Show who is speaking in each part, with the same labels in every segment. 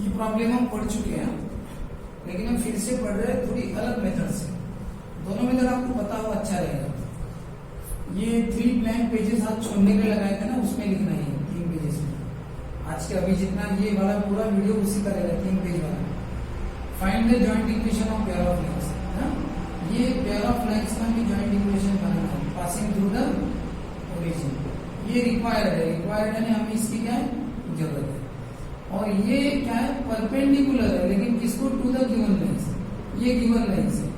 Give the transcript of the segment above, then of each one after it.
Speaker 1: ये प्रॉब्लम हम पढ़ चुके हैं, लेकिन हम फिर से पढ़ रहे हैं थोड़ी अलग मेथड से। दोनों मेथड आपको पता हो अच्छा रहेगा। ये 3 ब्लैंक पेजेस आप छोड़ने के लगाए थे ना, उसमें लिखना है 3 पेजेस में। आज के अभी जितना ये वाला पूरा वीडियो उसी का रहेगा, 3 पेज वाला। Find the joint equation of pair of lines. ये पेयर ऑफ लाइन्स का भी जॉइंट इक्वेशन बनाना है पासिंग थ्रू द ओरिजिन। ये रिक्वायर्ड है, हमें इसकी क्या है जरूरत है। और ये क्या है परपेंडिकुलर है, लेकिन किसको टू द गिवन लाइन्स। ये गिवन लाइन्स है,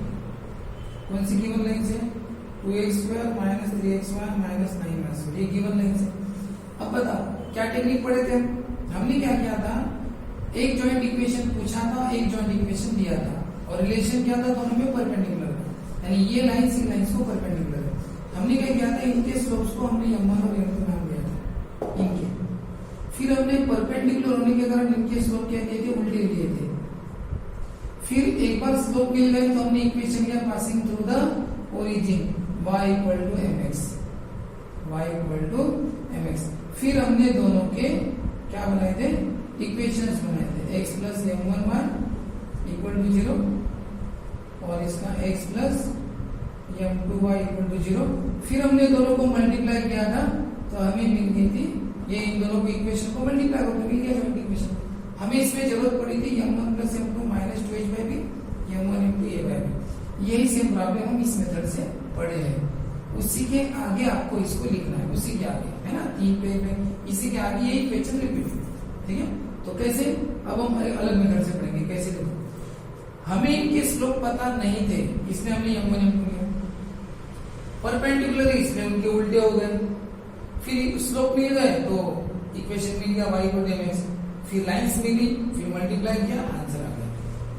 Speaker 1: कौन सी गिवन लाइन्स है 2x² - 3xy - 9y। ये गिवन लाइन्स है। अब बताओ क्या टेक्निक पढ़े थे हमने क्या किया था, एक जॉइंट इक्वेशन पूछा था, एक जॉइंट इक्वेशन दिया था, और रिलेशन क्या था दोनों में परपेंडिकुलर था, यानी ये लाइन्स इन लाइन्स को परपेंडिकुलर है। हमने क्या किया था, इनके स्लोप्स को हमने m1 और m2 नाम दिया था इनके। फिर हमने परपेंडिकुलर होने के कारण इनके स्लोप क्या दिए थे, उल्टे लिए थे। फिर एक बार स्लोप मिल गए तो हमने इक्वेशन लिया passing through the origin y = mx। फिर हमने दोनों के क्या बनाए थे, इक्वेशंस बनाए थे। x + m1y = 0 और इसका x + m2y = 0। फिर हमने दोनों को मल्टीप्लाई किया था तो हमें मिल गई थी ये, इन दोनों को इक्वेशन को मल्टीप्लाई करके मिल गया जॉइंट इक्वेशन। हमें इसमें जरूरत पड़ी थी m1 + m2 - 2h/b m1 × a/b। यही सेम प्रॉब्लम हम इस मेथड से पढ़े हैं। उसी के आगे आपको इसको लिखना है, उसी के आगे है ना 3 पेज में, इसी के आगे यही क्वेश्चन रिपीट। ठीक है, तो कैसे, अब हम अलग मेथड से पढ़ेंगे। कैसे देखो, हमें इनके स्लोप पता नहीं थे, इसलिए हमने m1 m2 लिया। परपेंडिकुलर है इसलिए उनके उल्टे हो गए। फिर स्लोप मिल गए तो इक्वेशन मिल गया y = mx। फिर लाइंस मिली, फिर मल्टीप्लाई किया, आंसर आ गया।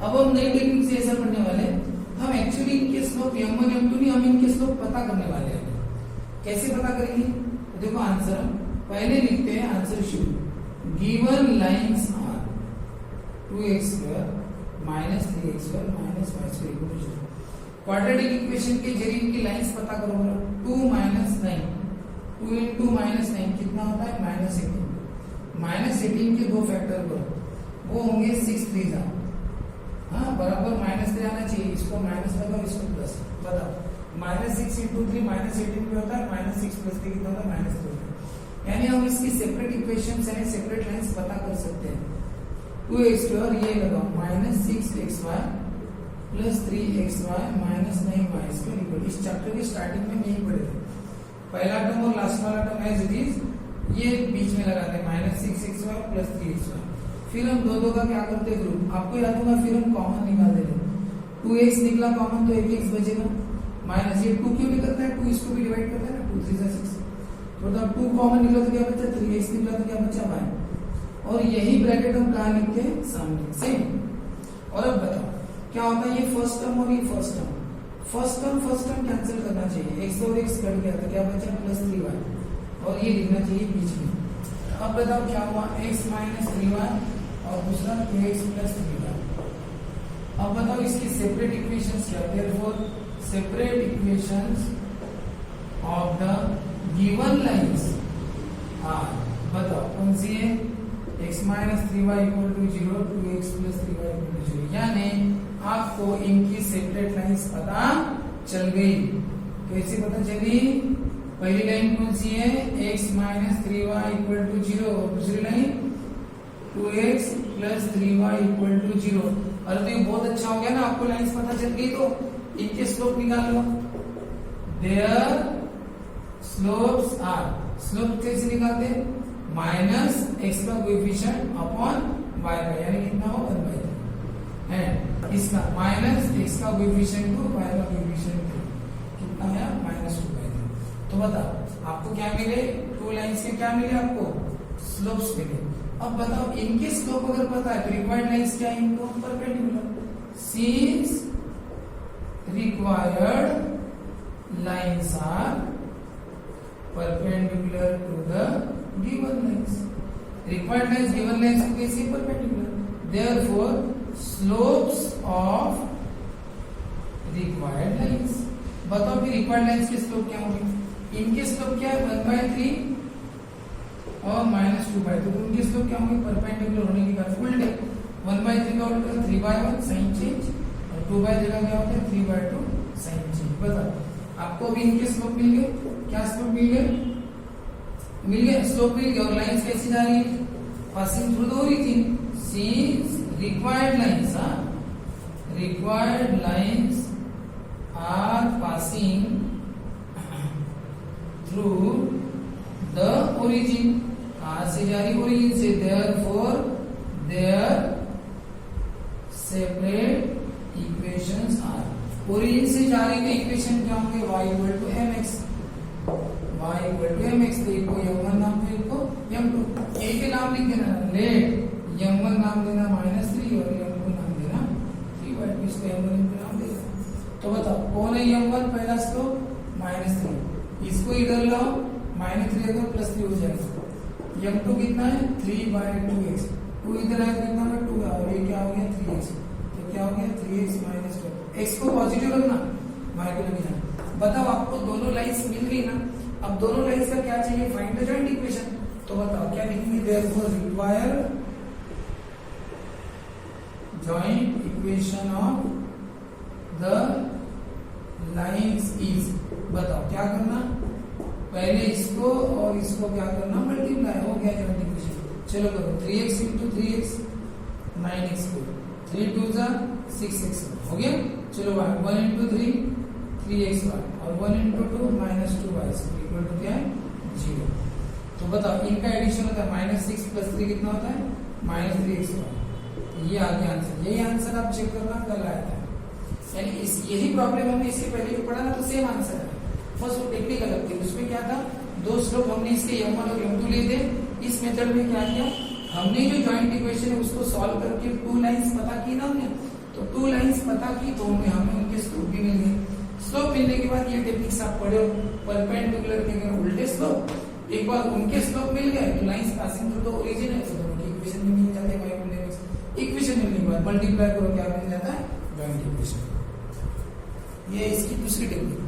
Speaker 1: अब हम नई टेक्निक से ऐसा पढ़ने वाले हैं, हम एक्चुअली इनके स्लोप m1 m2 नहीं, हम इनके स्लोप पता करने वाले हैं। कैसे पता करेंगे, तो देखो आंसर हम पहले लिखते हैं, आंसर शुरू। Given lines are 2x² - 3x² - y² = 0। Quadratic equation के जरिए इनकी लाइंस पता करो। 2 - 9, 2 × -9 कितना होता है -18। -18 के 2 फैक्टर करो, वो होंगे 6 × 3 बराबर -3 आना चाहिए। इसको माइनस लगाओ, इसको प्लस। बताओ -6 × 3 -18 पे होता है, -6 + 3 कितना होता है -3। यानी हम इसकी सेपरेट इक्वेशंस यानी सेपरेट लाइंस पता कर सकते हैं। 2x² ये लगाओ -6xy + 3xy - 9y²। इस चैप्टर के स्टार्टिंग में यही पढ़े थे। पहला टर्म और लास्ट वाला टर्म एज इट इज, ये बीच में लगाते हैं -6xy + 3xy। फिर हम दो का क्या करते हैं ग्रुप, आपको याद होगा। फिर हम कॉमन निकाल देते हैं, 2x निकला कॉमन तो 1x बचेगा। माइनस ये 2 क्यों निकलता है, 2 इसको भी डिवाइड करता है ना, 2 3 = 6। मतलब 2 कॉमन निकला तो क्या बचा 3x निकला तो क्या बचा y। और यही ब्रैकेट हम कहाँ लिखते हैं, सामने सेम। और अब बताओ क्या होता है, ये फर्स्ट टर्म और ये फर्स्ट टर्म कैंसिल करना चाहिए। x और x कट गया तो क्या बचा +3y, और ये लिखना चाहिए बीच में। अब बताओ क्या हुआ, x - 3y और दूसरा 2x + 3y। अब बताओ इसकी सेपरेट इक्वेशंस क्या, therefore separate equations of the given lines are, बताओ कौन सी है, x - 3y = 0, 2x + 3y = 0। यानी आपको इनकी सेपरेट लाइंस पता चल गई। कैसे पता चली, पहली लाइन कौन सी है, x - 3y = 0, और दूसरी लाइन 2x + 3y = 0। अरे तो ये बहुत अच्छा हो गया ना, आपको लाइंस पता चल गई तो इनके स्लोप निकाल लो। देयर स्लोप्स आर, स्लोप कैसे निकालते हैं, -x का कोएफिशिएंट अपॉन y का, यानी कितना हो 1/3 है। इसका -x का कोएफिशिएंट को y का कोएफिशिएंट कितना है -2/3। तो बताओ आपको क्या मिले, 2 लाइंस के क्या मिले, आपको स्लोप्स मिले। अब बताओ इनके स्लोप अगर पता है तो रिक्वायर्ड लाइंस क्या है, इनको perpendicular. Since required lines are perpendicular to the given lines. Required lines given lines को कैसे perpendicular, therefore slopes of required lines. बताओ फिर रिक्वायर्ड लाइंस के स्लोप क्या होंगे, इनके स्लोप क्या है 1/3 और -2/2। तो उनके स्लोप क्या होंगे, परपेंडिकुलर होने के कारण उल्टे। 1/3 का उल्टा 3/1 साइन चेंज, और 2/3 का क्या होता है 3/2 साइन चेंज। बताओ आपको अभी इनके स्लोप मिल गए, क्या स्लोप मिल गए, स्लोप मिल गया। और लाइंस कैसी जा रही है, passing through the origin, since required lines are passing through the origin, कहां से जा रही ओरिजिन से, therefore their separate equations are, origin से जा रही है इक्वेशन क्या होंगे, y इक्वल टू mx, तो एक को m1 नाम दे, एक को m2, एक के नाम लिख देना, लेट m1 नाम देना -3 और m2 नाम देना 3/2, इसको m1 नाम देना। तो बताओ कौन है m1, पहला स्लोप -3, इसको इधर लाओ -3 अगर +3 हो जाएगा, m2 कितना है 3/2x, 2 इधर आया कितना है 2, और ये क्या हो गया 3x, तो क्या हो गया 3x - 4, x को पॉजिटिव रखना, y को लिखना। बताओ आपको दोनों लाइंस मिल गई ना, अब दोनों लाइंस का क्या चाहिए, फाइंड द जॉइंट इक्वेशन। तो बताओ क्या लिखेंगे, therefore require joint equation of the lines is, बताओ क्या करना, पहले इसको और इसको क्या करना मल्टीप्लाई, हो गया जॉइंट इक्वेशन। चलो करो 3x × 3x 9x, 3 2 6x हो गया। चलो 1 × 3 3x और 1 × 2 -2y इक्वल टू क्या है 0। तो बताओ इनका एडिशन होता है -6 + 3 कितना होता है -3x। ये आ गया आंसर, यही आंसर आप चेक करना कल आया था, यानी यही प्रॉब्लम हमने इससे पहले भी पढ़ा ना, तो सेम आंसर है। फर्स्ट वो टेक्निकल लगती है, उसमें क्या था, दो स्लोप हमने इसके m1 और m2 लिए थे। इस मेथड में क्या किया हमने, जो जॉइंट इक्वेशन है उसको सॉल्व करके 2 लाइंस पता की ना हमने, तो 2 लाइंस पता की तो हमें उनके स्लोप भी मिल गए। स्लोप मिलने के बाद ये टेक्निक्स आप पढ़े हो, परपेंडिकुलर के अगर उल्टे स्लोप, एक बार उनके स्लोप मिल गए तो lines passing through the origin है, तो दोनों की इक्वेशन भी मिल जाते हैं। इक्वेशन मिलने के बाद मल्टीप्लाई करो, क्या मिल जाता है जॉइंट इक्वेशन। ये इसकी दूसरी टेक्निक।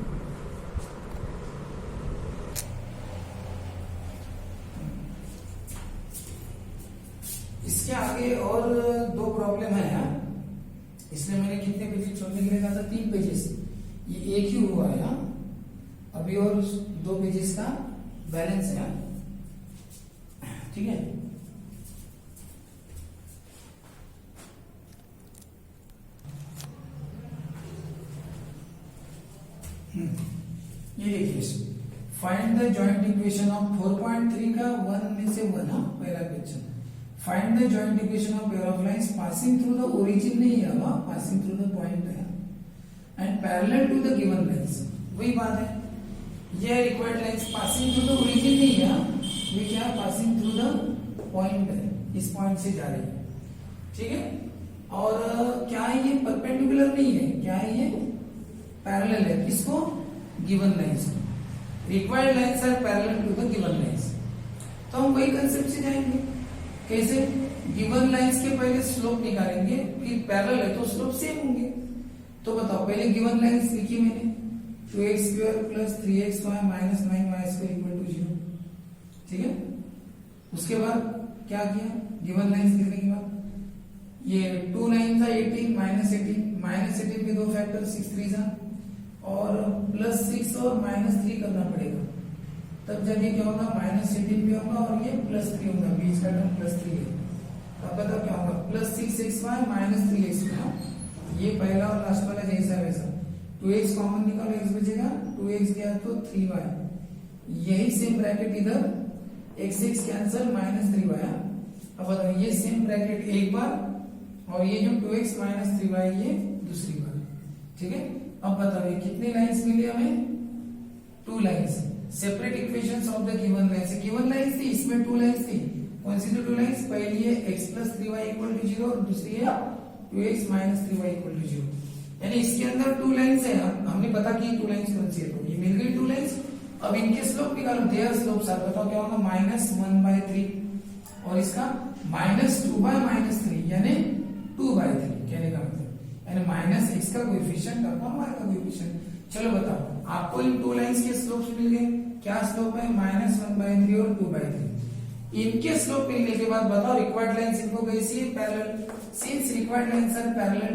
Speaker 1: इसके आगे और 2 प्रॉब्लम है यार, इसलिए मैंने कितने पेजेस छोड़ने के लिए कहा था, 3 पेजेस, ये एक ही हुआ है, अभी और 2 पेजेस का बैलेंस है, ठीक है। ये देखिए, find the joint equation of 4.3 का 1 में से 1, पहला question. Find the joint equation of pair of lines passing through the origin नहीं है, पासिंग थ्रू द पॉइंट है, and parallel to the given lines. वही बात है, ये required lines passing through the origin नहीं है, ये क्या पासिंग थ्रू द पॉइंट है, इस पॉइंट से जा रही है, ठीक है। और क्या है, ये परपेंडिकुलर नहीं है, क्या है ये पैरेलल है, किसको, given lines. Required lines are parallel to the given lines. तो हम वही कंसेप्ट से जाएंगे, कैसे, गिवन लाइंस के पहले स्लोप निकालेंगे, फिर पैरेलल है तो स्लोप सेम होंगे। तो बताओ पहले गिवन लाइंस लिखी मैंने, 2x² + 3xy - 9y² = 0, ठीक है। उसके बाद क्या किया, गिवन लाइंस लिखने के बाद ये 2 9 था 18 -18 के 2 फैक्टर 6 3 था, और +6 और -3 करना पड़ेगा, तब जाके क्या होगा -18 भी होगा और ये +3 होगा, बीच का टर्म +3 है। अब बताओ क्या होगा, +6xy - 3xy, ये पहला और लास्ट वाला जैसा वैसा, 2x कॉमन निकालो, x बचेगा, 2x गया तो 3y, यही सेम ब्रैकेट इधर, x कैंसल -3y। अब बताओ ये सेम ब्रैकेट एक बार, और ये जो 2x - 3y ये दूसरी बार, ठीक है। अब बताओ ये कितनी लाइंस मिली हमें, 2 lines, separate equations of the given lines. Given lines थी, इसमें 2 लाइंस थी, कौन सी 2 लाइंस, पहली है x + 3y = 0 और दूसरी है 2x - 3y = 0, यानी इसके अंदर 2 लाइंस है। हमने पता की 2 लाइंस कौन सी है, तो ये मिल गई 2 लाइंस। अब इनके स्लोप निकालो, देयर स्लोप सर बताओ क्या होगा, -1/3 और इसका -2/-3 यानी 2/3, कहने का मतलब यानी -x का कोएफिशिएंट अपॉन y का कोएफिशिएंट। चलो बताओ आपको इन 2 लाइंस के स्लोप्स मिल गए, क्या स्लोप है, -1/3 और 2/3। इनके स्लोप मिलने के बाद बताओ रिक्वायर्ड लाइंस इनको कैसी है, parallel. Since required lines are parallel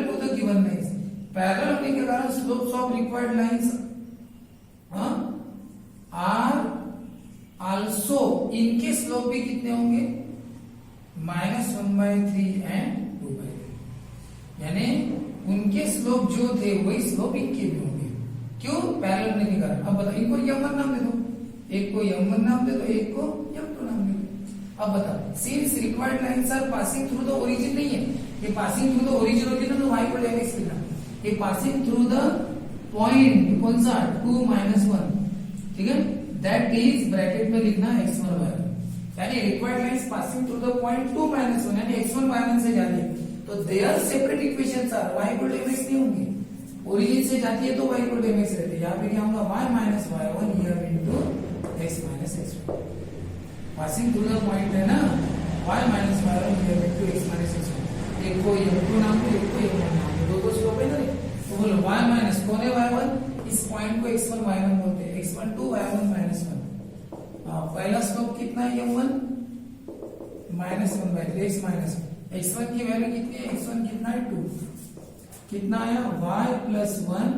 Speaker 1: to the given lines, parallel होने के कारण slopes of required lines are also, इनके स्लोप भी कितने होंगे, -1/3 एंड 2/3, यानी उनके स्लोप जो थे वही स्लोप इनके भी होंगे। क्यों, पैरेलल होने के कारण। अब बताओ, इनको m1 नाम दे दो, एक को m1 नाम दे दो, एक को m2 नाम दे दो। अब बताओ, since required lines are passing through the origin नहीं है, ये पासिंग थ्रू द ओरिजिन होती है ना, तो y को mx लिखना, ये पासिंग थ्रू द पॉइंट कौन सा 2 - 1, ठीक है, दैट इज ब्रैकेट में लिखना x1 y1, यानी required lines passing through the point 2 - 1, यानी x1 y1 से जा रही है, तो their separate equations are y equal to mx नहीं होंगे, ओरिजिन से जाती है तो y इक्वल टू mx रहती है, यहाँ पे क्या होगा y - y1 here into x - x1, passing through the point है ना, y - y1 here into x - x1, एक को m2 नाम दो, एक को m1 नाम दो, दो स्लोप है ना, तो बोलो y माइनस कौन है y1, इस पॉइंट को x1 y1 बोलते हैं, x1 2 y1 -1, पहला स्लोप कितना है m1 -1/3 x माइनस x1 की वैल्यू कितनी है, x1 कितना है 2, कितना आया y + 1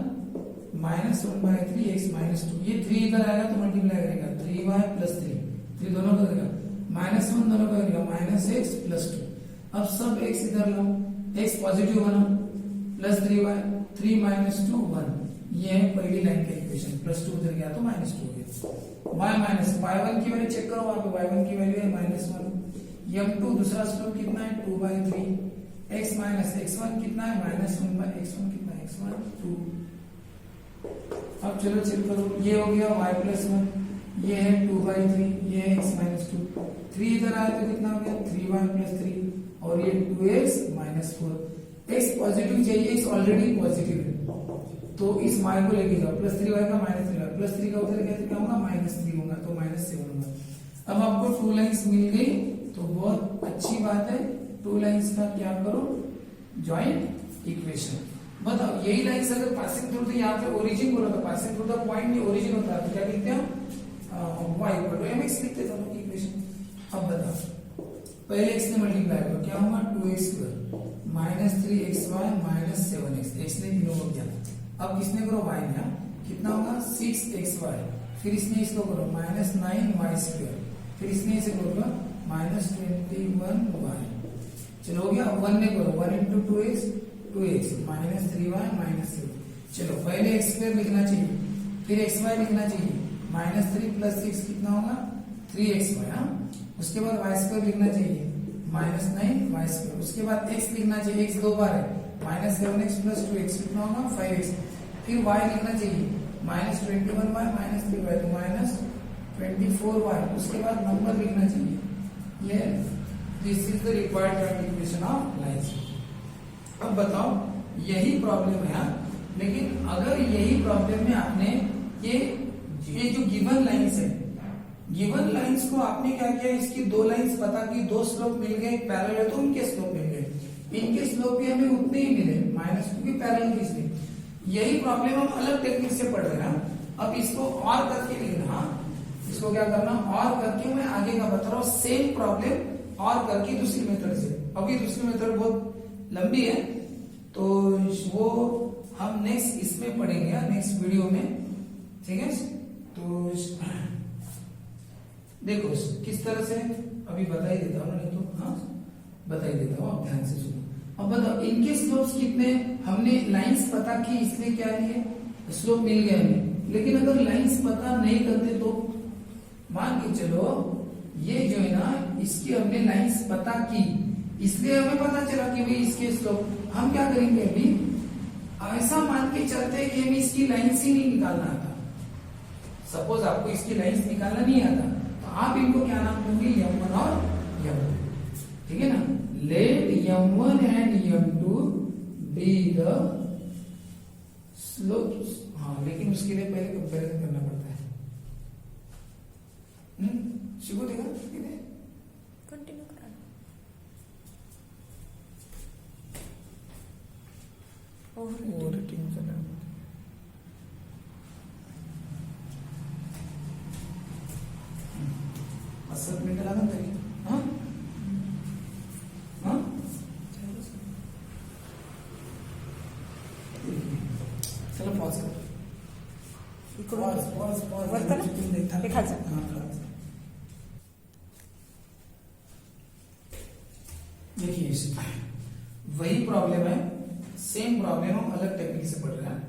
Speaker 1: -1/3 x - 2, ये 3 इधर आएगा तो मल्टीप्लाई करेगा 3y + 3 दोनों का करेगा, -1 दोनों का करेगा -x + 2, अब सब x इधर लो, x पॉजिटिव बना, +3y 3 - 2 1, ये है पहली लाइन का इक्वेशन, +2 उधर गया तो -2 हो गया, y माइनस y1 की वैल्यू चेक करो, वहां पे y1 की वैल्यू है -1, m2 दूसरा स्लोप कितना है 2/3, x माइनस x1 कितना है -1/x1 कितना है x1 2, अब चलो चेक करो, ये हो गया y + 1, ये है 2/3, ये है x - 2, 3 इधर आया तो कितना हो गया 3y + 3, और ये 2x - 4, x पॉजिटिव चाहिए, x ऑलरेडी पॉजिटिव है, तो इस y को लेके जाओ, +3y का -3y, +3 का उधर गया तो क्या होगा -3 होगा, तो -7 होगा। अब आपको 2 लाइंस मिल गई तो बहुत अच्छी बात है, 2 लाइंस का क्या करो, जॉइंट इक्वेशन। बताओ यही लाइंस अगर पासिंग थ्रू, तो यहाँ पे ओरिजिन बोला था, पासिंग थ्रू द पॉइंट में ओरिजिन होता है, तो क्या लिखते हैं y = mx लिखते दोनों की इक्वेशन। अब बताओ पहले x ने मल्टीप्लाई करो, क्या होगा 2x² -3xy - 7x, x ने तीनों को किया, अब किसने करो y ने, कितना होगा 6xy, फिर इसने इसको करो -9y², फिर इसने इसे करो -21y, चलो हो गया। अब 1 ने करो 1 × 2x 2x -3y - 7, चलो पहले x² लिखना चाहिए, फिर xy लिखना चाहिए, -3 + 6 कितना होगा 3xy, उसके बाद y² लिखना चाहिए -9y², उसके बाद x लिखना चाहिए, x 2 बार है, -7x + 2x कितना होगा 5x, फिर y लिखना चाहिए -21y - 3y तो -24y, उसके बाद नंबर लिखना चाहिए, ये this is the required joint equation of lines. अब बताओ यही प्रॉब्लम है, लेकिन अगर यही प्रॉब्लम में आपने ये जो गिवन लाइंस है, गिवन लाइंस को आपने क्या किया, इसकी 2 लाइंस पता की, 2 स्लोप मिल गए, पैरेलल है तो उनके स्लोप मिल गए, इनके स्लोप भी हमें उतने ही मिले -2 की पैरेलल की, इसलिए यही प्रॉब्लम हम अलग टेक्निक से पढ़ रहे हैं। अब इसको और करके लिखना, इसको क्या करना और करके, मैं आगे का बता रहा हूं, सेम प्रॉब्लम और करके दूसरी मेथड से। अभी दूसरी मेथड बहुत लंबी है, तो वो हम नेक्स्ट इसमें पढ़ेंगे, नेक्स्ट वीडियो में, ठीक है। तो देखो किस तरह से अभी बता ही देता हूँ, नहीं तो हाँ बता ही देता हूँ, आप ध्यान से सुनो। अब बताओ इनके स्लोप्स कितने, हमने लाइंस पता की, इसलिए क्या लिए स्लोप मिल गए हमें, लेकिन अगर लाइंस पता नहीं करते तो मान के चलो ये जो है ना, इसकी हमने लाइंस पता की, इसलिए हमें पता चला कि भाई इसके स्लोप, हम क्या करेंगे अभी, ऐसा मान के चलते हैं कि हमें इसकी लाइंस ही नहीं निकालना आता। सपोज आपको इसकी लाइंस निकालना नहीं आता, तो आप इनको क्या नाम दोगे, m1 और m2, ठीक है ना। Let m1 and m2 be the slopes, हाँ लेकिन उसके लिए पहले कंपैरिजन करना पड़ता है। शिवू देखा
Speaker 2: कंटिन्यू कराना,
Speaker 1: ओवररेटिंग करना। 7 मिनिटं लागेल तरी. हा हा चला पॉज कर.
Speaker 2: इकडून
Speaker 1: पॉज
Speaker 2: वर कर ना. हे खालचं.
Speaker 1: देखिए वही प्रॉब्लम है, सेम प्रॉब्लम हम अलग टेक्निक से पढ़ रहे हैं.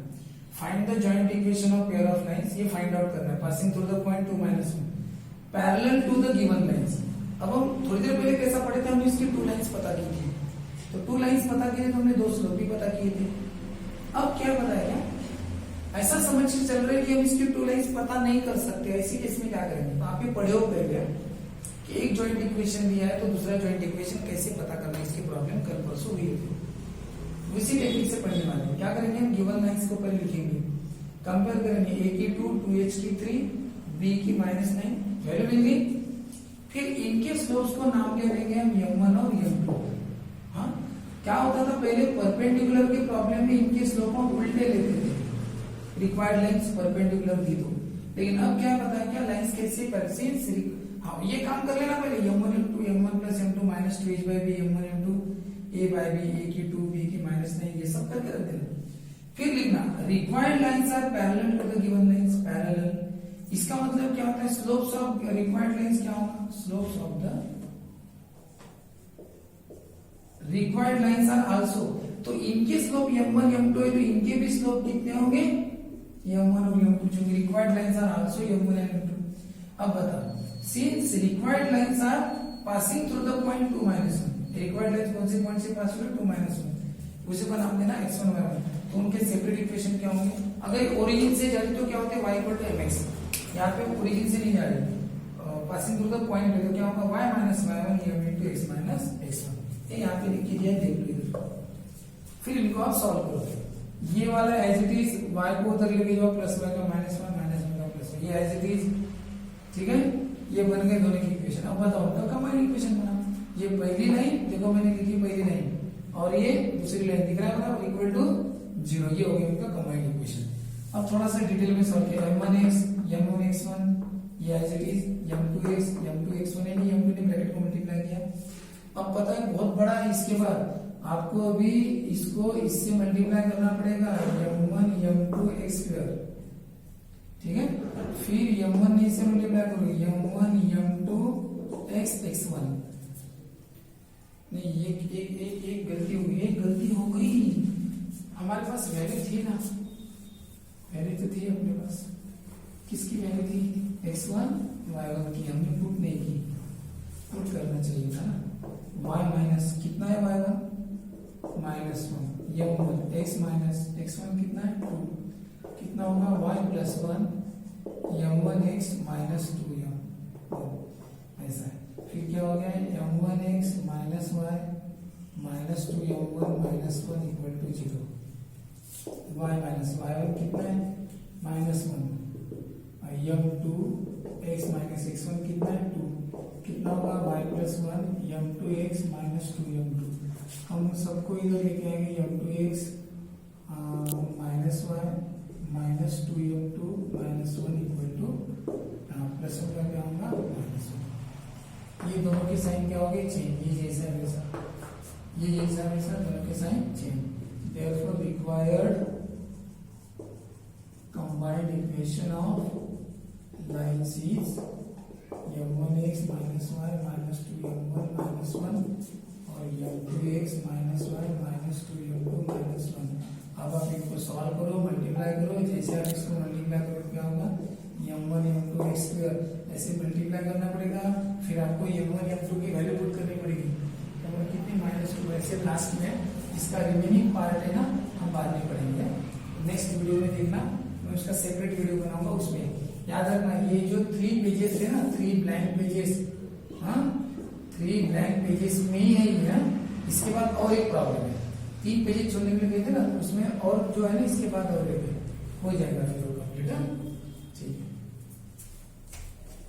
Speaker 1: Find the joint equation of pair of lines. ये फाइंड आउट करना है passing through the point 2 -1 parallel to the given lines. अब हम थोड़ी देर पहले कैसा पढ़े थे, हमने इसकी 2 लाइंस पता की थी. तो 2 लाइंस पता किए तो हमने 2 स्लोप भी पता किए थे. अब क्या पता है, क्या ऐसा समझ के चल रहा है कि हम इसकी 2 लाइंस पता नहीं कर सकते. ऐसी केस में क्या करेंगे, तो आप ये पढ़े हो पहले कि एक जॉइंट इक्वेशन दिया है तो दूसरा जॉइंट इक्वेशन कैसे पता करना है. इसकी प्रॉब्लम कल परसों हुई थी. उसी टेक्निक से पढ़ने वाले हैं. क्या करेंगे, हम गिवन लाइंस को पहले लिखेंगे, कंपेयर करेंगे. a की 2, 2h की 3, b की -9 वैल्यू मिल गई. फिर इनके स्लोप्स को नाम क्या देंगे हम, m1 और m2. हाँ, क्या होता था पहले परपेंडिकुलर की प्रॉब्लम में इनके स्लोप हम उल्टे लेते थे. रिक्वायर्ड लाइंस परपेंडिकुलर थी तो, लेकिन अब क्या पता है, क्या लाइंस कैसे परसे. हाँ, ये काम कर लेना पहले. m1 m2 m1 + m2 - 2h/b m1 m2 a/b, a की 2 b की -9 ये सब करके रख देना. फिर लिखना required lines are parallel to the given lines. Parallel इसका मतलब क्या होता है, स्लोप्स ऑफ रिक्वायर्ड लाइंस क्या होगा, slopes of the required lines are also. तो इनके स्लोप m1 m2 है तो इनके भी स्लोप कितने होंगे, m1 और m2. जो required lines are also m1 and m2. अब बता, since required lines are passing through the point 2 -1. Required lines कौन से पॉइंट से पास हो रहा है, 2 -1. उसी का नाम देना x1 y1. तो उनके सेपरेट इक्वेशन क्या होंगे. अगर ओरिजिन से जा रही तो क्या होते हैं, y = mx. यहाँ पे ओरिजिन से नहीं जा रही, पासिंग थ्रू द पॉइंट है तो क्या होगा, y - y1 m × x - x1. ये यहाँ पे लिख दिया, देख लो इधर. फिर इनको आप सॉल्व करो. ये वाला एज इट इज y को उधर लेके जाओ, +y का -1 -1 का +1. ये एज इट इज, ठीक है. ये बन गए दोनों की इक्वेशन. अब बताओ तो कंबाइंड इक्वेशन बना. ये पहली लाइन देखो मैंने लिखी, पहली लाइन, और ये दूसरी लाइन दिख रहा है बराबर, इक्वल टू 0. ये हो गया उनका कंबाइंड इक्वेशन. अब थोड़ा सा डिटेल में सॉल्व किया. m1x m1x1 ये as it is m2x m2x1 है, m2 ने ब्रैकेट को मल्टीप्लाई किया. अब पता है बहुत बड़ा है, इसके बाद आपको अभी इसको इससे मल्टीप्लाई करना पड़ेगा, m1 m2x². ठीक है. फिर m1 ने इससे मल्टीप्लाई करोगे, m1 m2x(x1). नहीं, एक गलती हो गई, एक गलती हो गई. हमारे पास वैल्यू थी ना, वैल्यू तो थी अपने पास. किसकी वैल्यू थी, x1 y1 की. हमने पुट नहीं की, पुट करना चाहिए था ना. y माइनस कितना है, y1 -1, m1 x minus x1 कितना है 2. कितना होगा y + 1 m1x - 2m. ऐसा है. फिर क्या हो गया, m1x - y - 2m1 - 1 = 0. y minus y1 कितना है -1, m2x - x1 कितना है 2. कितना होगा y + 1 m2x - 2m2. हम सबको इधर लेके आएंगे, m2x - y - 2m2 - 1 = प्लस होगा, क्या होगा -1. ये दोनों के साइन क्या हो गए, चेंज. ये जैसा वैसा, ये जैसा वैसा, दोनों के sign change. Therefore required combined equation of lines is m1x - y - 2m1 - 1 और m2x - y - 2m2 - 1. अब आप इनको सॉल्व करो, मल्टीप्लाई करो. जैसे आप इसको मल्टीप्लाई करो क्या होगा, m1 m2x². ऐसे मल्टीप्लाई करना पड़ेगा. फिर आपको m1 m2 की वैल्यू पुट करनी पड़ेगी. तो कितनी -2. ऐसे लास्ट में इसका रिमेनिंग पार्ट है ना, हम बाद में पढ़ेंगे. नेक्स्ट वीडियो में देखना, मैं उसका सेपरेट वीडियो बनाऊंगा. उसमें याद रखना, ये जो 3 पेजेस है ना, 3 ब्लैंक पेजेस, हाँ 3 ब्लैंक पेजेस में ही है ये. इसके बाद और एक प्रॉब्लम है, 3 पेजेस छोड़ने के लिए गए थे ना, उसमें और जो है ना इसके बाद और हो जाएगा फिर कंप्लीट. ठीक है.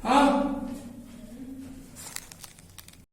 Speaker 1: हाँ